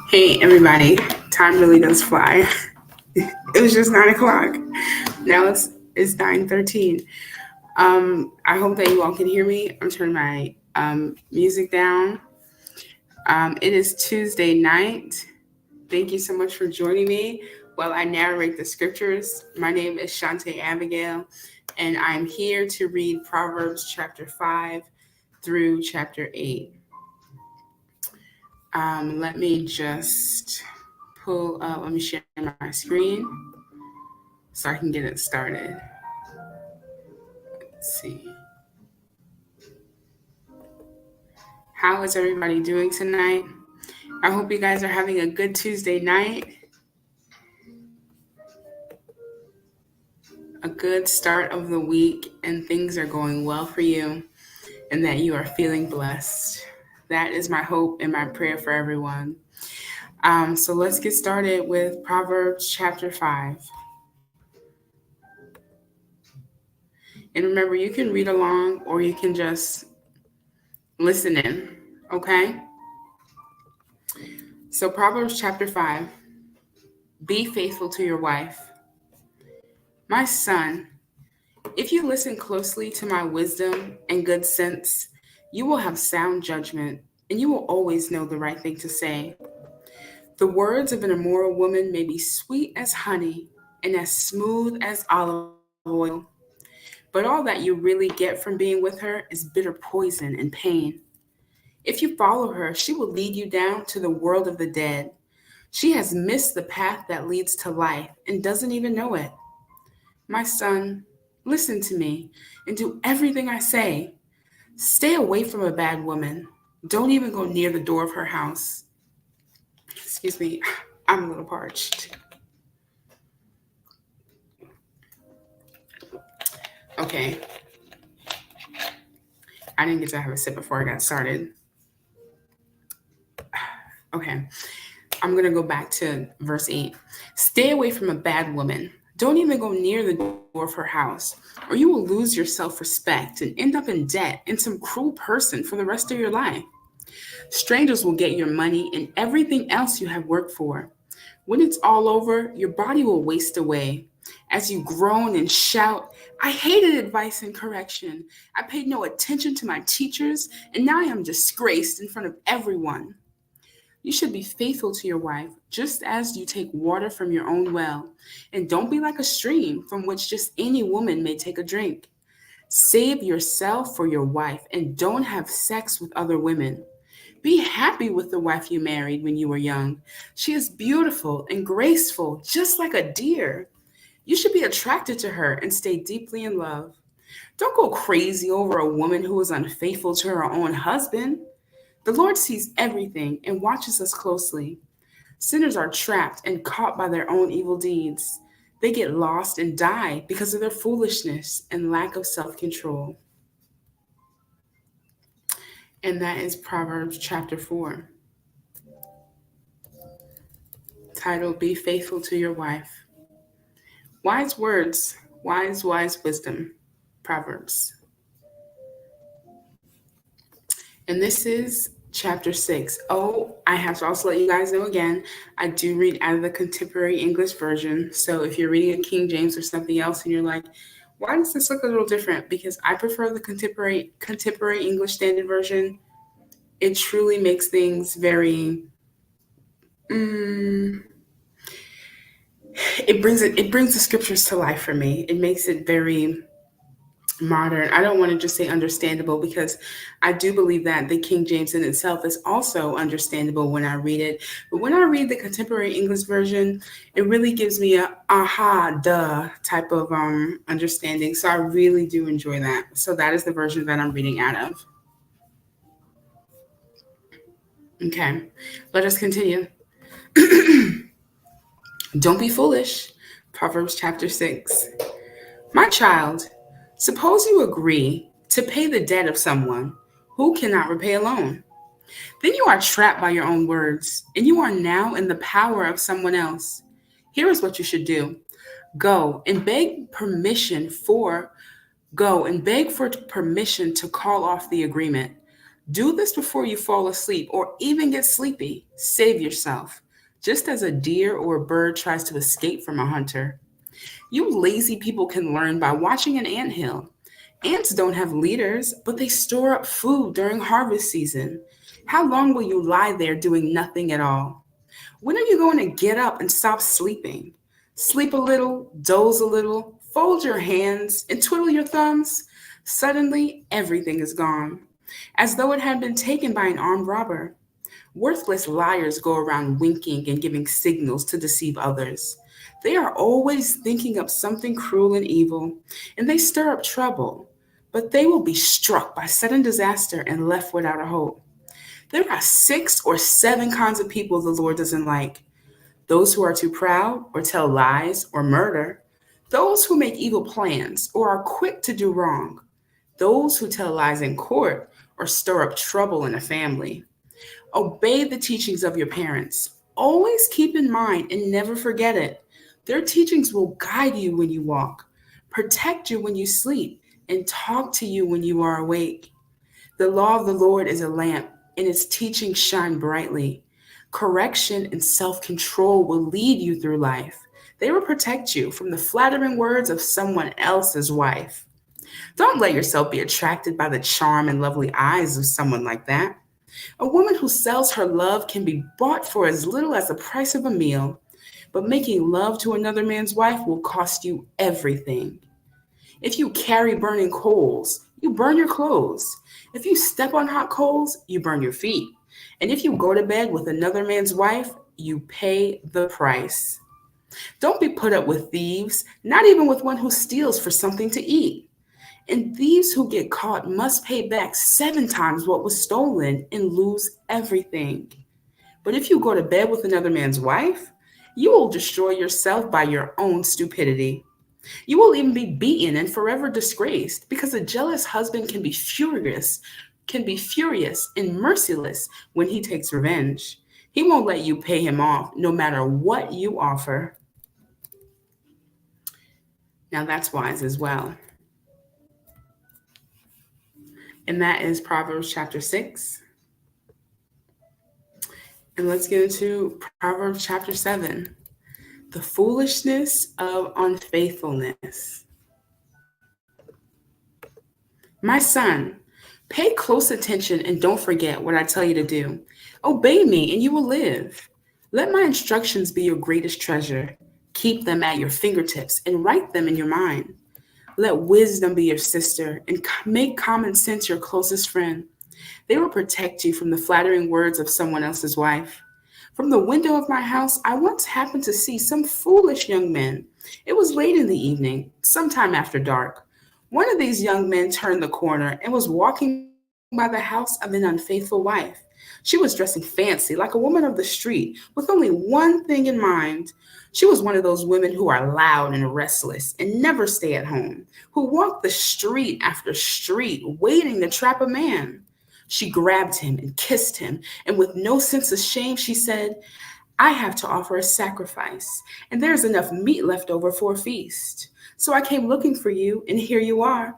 Hey everybody, time really does fly. It was just 9 o'clock. Now it's 9:13. I hope that you all can hear me. I'm turning my music down. It is Tuesday night. Thank you so much for joining me while I narrate the scriptures. My name is Shante Abigail, and I'm here to read Proverbs chapter 5 through chapter 8. Let me just let me share my screen so I can get it started. Let's see. How is everybody doing tonight? I hope you guys are having a good Tuesday night, a good start of the week, and things are going well for you, and that you are feeling blessed. That is my hope and my prayer for everyone. So let's get started with Proverbs chapter 5. And remember, you can read along or you can just listen in, okay? So, Proverbs chapter 5. Be faithful to your wife. My son, if you listen closely to my wisdom and good sense, you will have sound judgment and you will always know the right thing to say. The words of an immoral woman may be sweet as honey and as smooth as olive oil, but all that you really get from being with her is bitter poison and pain. If you follow her, she will lead you down to the world of the dead. She has missed the path that leads to life and doesn't even know it. My son, listen to me and do everything I say. Stay away from a bad woman. Don't even go near the door of her house. Excuse me, I'm a little parched. Okay, I didn't get to have a sip before I got started. Okay, I'm going to go back to verse 8. Stay away from a bad woman. Don't even go near the door of her house, or you will lose your self respect and end up in debt and some cruel person for the rest of your life. Strangers will get your money and everything else you have worked for. When it's all over, your body will waste away. As you groan and shout, I hated advice and correction. I paid no attention to my teachers, and now I am disgraced in front of everyone. You should be faithful to your wife, just as you take water from your own well. And don't be like a stream from which just any woman may take a drink. Save yourself for your wife and don't have sex with other women. Be happy with the wife you married when you were young. She is beautiful and graceful, just like a deer. You should be attracted to her and stay deeply in love. Don't go crazy over a woman who is unfaithful to her own husband. The Lord sees everything and watches us closely. Sinners are trapped and caught by their own evil deeds. They get lost and die because of their foolishness and lack of self control. And that is Proverbs chapter 4, titled Be Faithful to Your Wife. Wise words, wise wisdom. Proverbs. And this is chapter 6. Oh, I have to also let you guys know again, I do read out of the contemporary English version. So if you're reading a King James or something else and you're like, why does this look a little different? Because I prefer the contemporary English Standard Version. It truly makes things very it brings the scriptures to life for me. It makes it very modern. I don't want to just say understandable because I do believe that the King James in itself is also understandable when I read it. But when I read the contemporary English version, it really gives me a aha, duh type of understanding. So I really do enjoy that. So that is the version that I'm reading out of. Okay, let us continue. Don't be foolish. Proverbs chapter 6. My child, suppose you agree to pay the debt of someone who cannot repay a loan. Then you are trapped by your own words, and you are now in the power of someone else. Here is what you should do. Go and beg permission for Go and beg for permission to call off the agreement. Do this before you fall asleep or even get sleepy. Save yourself, just as a deer or a bird tries to escape from a hunter. You lazy people can learn by watching an anthill. Ants don't have leaders, but they store up food during harvest season. How long will you lie there doing nothing at all? When are you going to get up and stop sleeping? Sleep a little, doze a little, fold your hands, and twiddle your thumbs. Suddenly, everything is gone, as though it had been taken by an armed robber. Worthless liars go around winking and giving signals to deceive others. They are always thinking up something cruel and evil, and they stir up trouble. But they will be struck by sudden disaster and left without a hope. There are 6 or 7 kinds of people the Lord doesn't like: those who are too proud, or tell lies, or murder; those who make evil plans, or are quick to do wrong; those who tell lies in court, or stir up trouble in a family. Obey the teachings of your parents. Always keep in mind and never forget it. Their teachings will guide you when you walk, protect you when you sleep, and talk to you when you are awake. The law of the Lord is a lamp, and its teachings shine brightly. Correction and self control will lead you through life. They will protect you from the flattering words of someone else's wife. Don't let yourself be attracted by the charm and lovely eyes of someone like that. A woman who sells her love can be bought for as little as the price of a meal, but making love to another man's wife will cost you everything. If you carry burning coals, you burn your clothes. If you step on hot coals, you burn your feet. And if you go to bed with another man's wife, you pay the price. Don't be put up with thieves, not even with one who steals for something to eat. And thieves who get caught must pay back 7 times what was stolen and lose everything. But if you go to bed with another man's wife, you will destroy yourself by your own stupidity. You will even be beaten and forever disgraced, because a jealous husband can be furious and merciless when he takes revenge. He won't let you pay him off no matter what you offer. Now that's wise as well. And that is Proverbs chapter 6. And let's get into Proverbs chapter 7. The foolishness of unfaithfulness. My son, pay close attention and don't forget what I tell you to do. Obey me and you will live. Let my instructions be your greatest treasure. Keep them at your fingertips and write them in your mind. Let wisdom be your sister and make common sense your closest friend. They will protect you from the flattering words of someone else's wife. From the window of my house, I once happened to see some foolish young men. It was late in the evening, sometime after dark. One of these young men turned the corner and was walking by the house of an unfaithful wife. She was dressing fancy, like a woman of the street, with only one thing in mind. She was one of those women who are loud and restless and never stay at home, who walk the street after street waiting to trap a man. She grabbed him and kissed him, and with no sense of shame, she said, I have to offer a sacrifice, and there is enough meat left over for a feast. So I came looking for you, and here you are.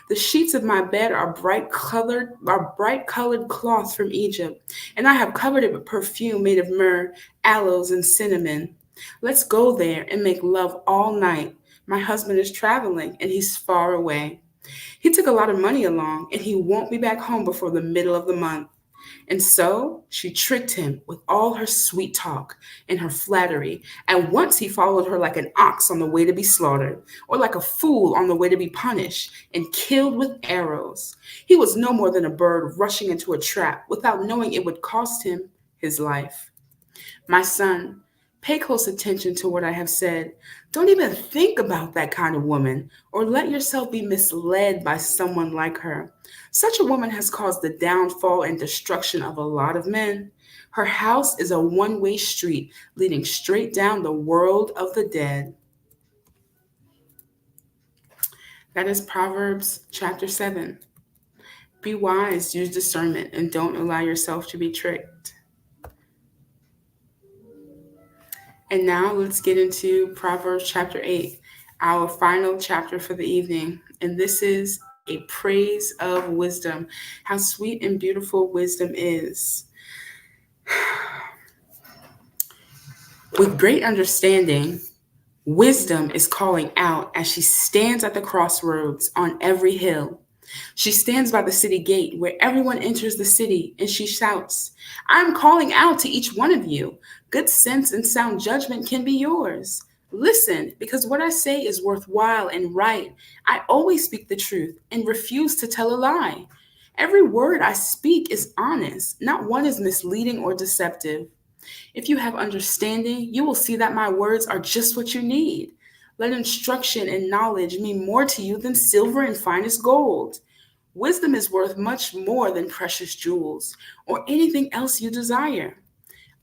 The sheets of my bed are bright colored cloth from Egypt, and I have covered it with perfume made of myrrh, aloes, and cinnamon. Let's go there and make love all night. My husband is traveling, and he's far away. He took a lot of money along, and he won't be back home before the middle of the month. And so she tricked him with all her sweet talk and her flattery. At once he followed her like an ox on the way to be slaughtered, or like a fool on the way to be punished and killed with arrows. He was no more than a bird rushing into a trap without knowing it would cost him his life. My son, pay close attention to what I have said. Don't even think about that kind of woman, or let yourself be misled by someone like her. Such a woman has caused the downfall and destruction of a lot of men. Her house is a one-way street leading straight down the world of the dead. That is Proverbs chapter 7. Be wise, use discernment, and don't allow yourself to be tricked. And now let's get into Proverbs chapter 8, our final chapter for the evening. And this is a praise of wisdom. How sweet and beautiful wisdom is. With great understanding, wisdom is calling out as she stands at the crossroads on every hill. She stands by the city gate where everyone enters the city and she shouts, I'm calling out to each one of you. Good sense and sound judgment can be yours. Listen, because what I say is worthwhile and right. I always speak the truth and refuse to tell a lie. Every word I speak is honest, not one is misleading or deceptive. If you have understanding, you will see that my words are just what you need. Let instruction and knowledge mean more to you than silver and finest gold. Wisdom is worth much more than precious jewels or anything else you desire.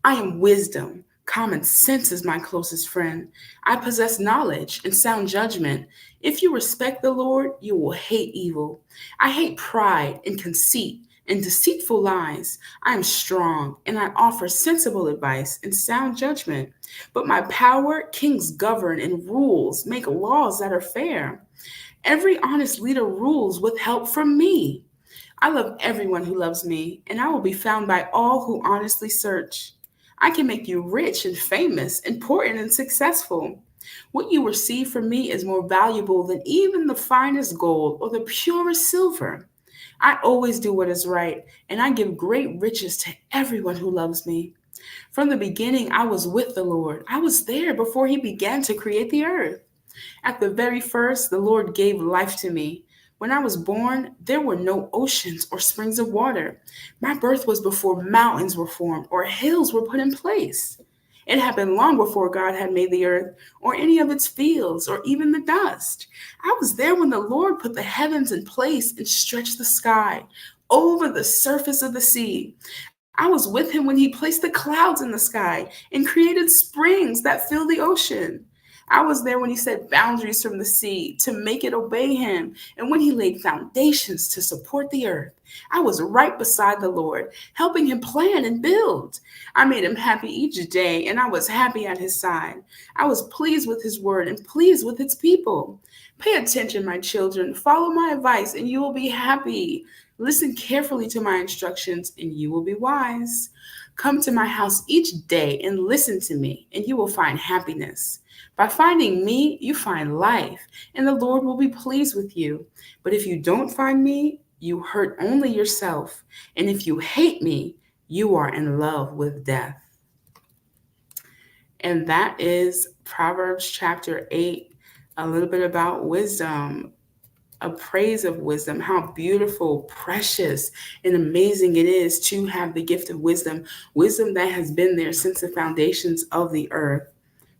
I am wisdom. Common sense is my closest friend. I possess knowledge and sound judgment. If you respect the Lord, you will hate evil. I hate pride and conceit and deceitful lies. I am strong and I offer sensible advice and sound judgment. But my power, kings govern and rules make laws that are fair. Every honest leader rules with help from me. I love everyone who loves me, and I will be found by all who honestly search. I can make you rich and famous, important and successful. What you receive from me is more valuable than even the finest gold or the purest silver. I always do what is right, and I give great riches to everyone who loves me. From the beginning, I was with the Lord. I was there before he began to create the earth. At the very first, the Lord gave life to me. When I was born, there were no oceans or springs of water. My birth was before mountains were formed or hills were put in place. It happened long before God had made the earth or any of its fields or even the dust. I was there when the Lord put the heavens in place and stretched the sky over the surface of the sea. I was with him when he placed the clouds in the sky and created springs that fill the ocean. I was there when he set boundaries from the sea to make it obey him, and when he laid foundations to support the earth. I was right beside the Lord, helping him plan and build. I made him happy each day, and I was happy at his side. I was pleased with his word and pleased with its people. Pay attention, my children. Follow my advice, and you will be happy. Listen carefully to my instructions, and you will be wise. Come to my house each day and listen to me, and you will find happiness. By finding me, you find life, and the Lord will be pleased with you. But if you don't find me, you hurt only yourself. And if you hate me, you are in love with death. And that is Proverbs chapter 8, a little bit about wisdom, a praise of wisdom, how beautiful, precious, and amazing it is to have the gift of wisdom, wisdom that has been there since the foundations of the earth.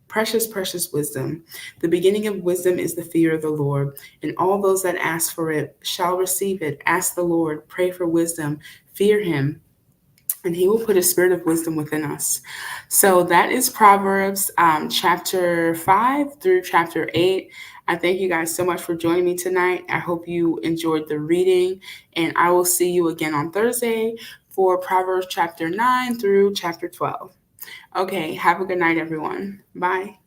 Precious, precious wisdom. The beginning of wisdom is the fear of the Lord, and all those that ask for it shall receive it. Ask the Lord, pray for wisdom, fear him, and he will put a spirit of wisdom within us. So that is Proverbs chapter 5 through chapter 8. I thank you guys so much for joining me tonight. I hope you enjoyed the reading, and I will see you again on Thursday for Proverbs chapter 9 through chapter 12. Okay, have a good night, everyone. Bye.